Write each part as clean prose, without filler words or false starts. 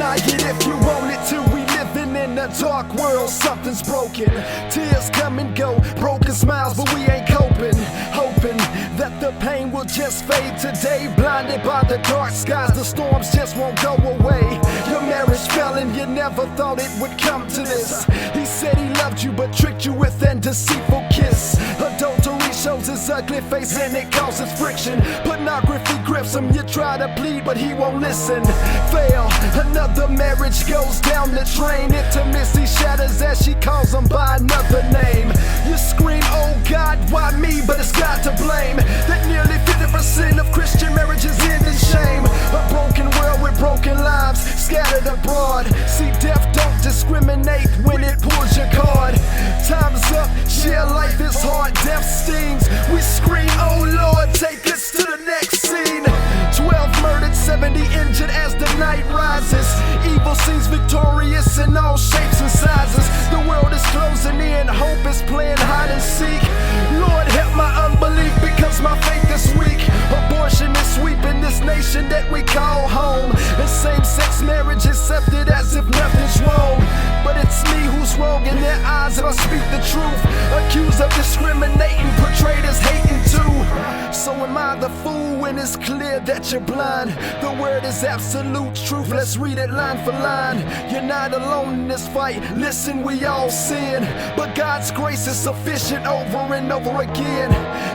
Deny it if you want it to. We living in a dark world, something's broken. Tears come and go, broken smiles, but we ain't coping. Hoping that the pain will just fade today. Blinded by the dark skies, the storms just won't go away. Your marriage fell and you never thought it would come to this. He said he loved you but tricked you with an deceitful kiss. Adultery shows his ugly face and it causes friction. Pornography grips him, you try to plead but he won't listen. Fail, another marriage goes down the drain. Intimacy shatters as she calls him by another name. You scream, oh God, why me? But it's God to blame. That nearly 50% of Christian marriages end in shame. A broken world with broken lives scattered abroad. See, death don't discriminate when it pulls your card. Time's up, yeah, life is hard, death stings. We scream, oh Lord, take us to the next scene. 12 murdered, 70 injured as the night rises. Evil seems victorious in all shapes and sizes. The world is closing in, hope is playing hide and seek. Lord, help my unbelief because my faith is weak. Abortion is sweeping this nation that we call home. And same-sex marriage accepted as if nothing's wrong. But it's me who's wrong in their eyes if I speak the truth. Accused of discriminating, portrayed as hating too. So am I the fool when it's clear that you're blind? The word is absolute truth, let's read it line for line. You're not alone in this fight, listen, we all sin. But God's grace is sufficient over and over again.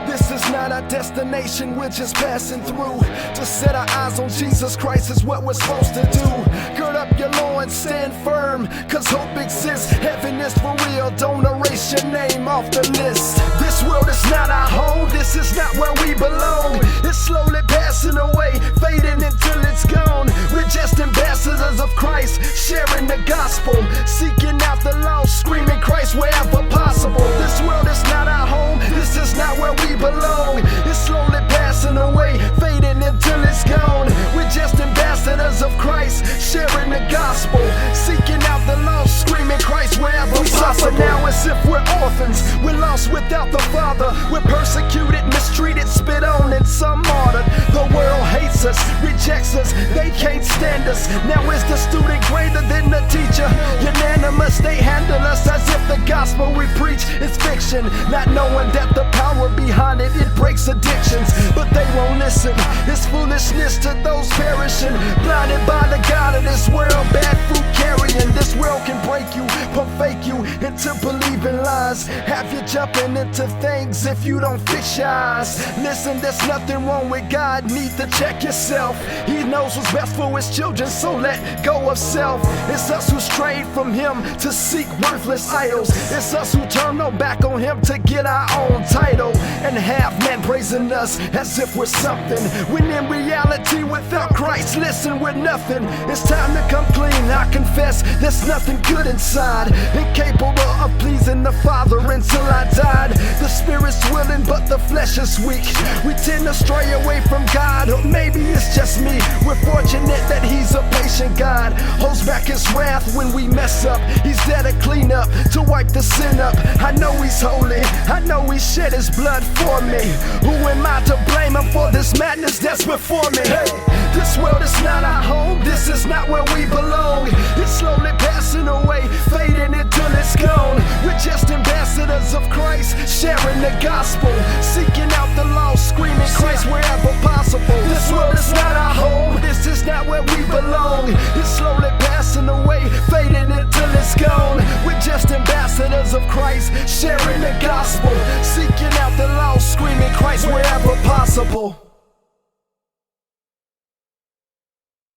This is not our destination, we're just passing through. To set our eyes on Jesus Christ is what we're supposed to do. Gird up your loins, stand firm, cause hope exists. Heaven is for real, don't erase your name off the list. This world is not our home, this is not where we belong. It's slowly passing away, fading until it's gone. We're just ambassadors of Christ, sharing the gospel, seeking out the lost, screaming Christ wherever possible. This world is not our home, this is not where we belong. It's slowly passing away, fading until it's gone. We're just ambassadors of Christ, sharing the gospel, seeking out the lost, screaming Christ wherever possible. We suffer now as if we're orphans, we're lost without the Father. We're persecuted, mistreated, spit on, and some martyred. The world hates us, rejects us, they can't stand us. Now is the student greater than the teacher? Unanimous, they handle us as if the gospel we preach is fiction. Not knowing that the power behind it, it breaks addictions. But they won't listen, it's foolishness to those perishing. Blinded by the God of this world, bad fruit carrying. This world can break you, pump fake you into believing lies. Have you jumping into things if you don't fix your eyes. Listen, there's nothing wrong with God, need to check yourself. He knows what's best for his children, so let go of self. It's us who strayed from him to seek worthless idols. It's us who turn our back on him to get our own title. And have men praising us as if we're something, when in reality without Christ, listen, we're nothing. It's time to come clean, I confess there's nothing good inside. Incapable of pleasing the Father until I died. The spirit's willing but the flesh is weak. We tend to stray away from God, or maybe it's just me. We're fortunate that he's a patient God, holds back his wrath when we mess up. He's there to clean up, to wipe the sin up. I know he's holy, I know he shed his blood for me. Who am I to blame him for this madness that's before me? Hey, this world is not our home, this is not where we belong. It's slowly passing away, fading until it's gone. We're just ambassadors of Christ, sharing the gospel, seeking out the lost, screaming Christ wherever possible. This world is not our home, this is not where we belong. It's slowly passing away, fading until it's gone. We're just ambassadors of Christ, sharing the gospel, seeking out the lost, screaming Christ wherever possible.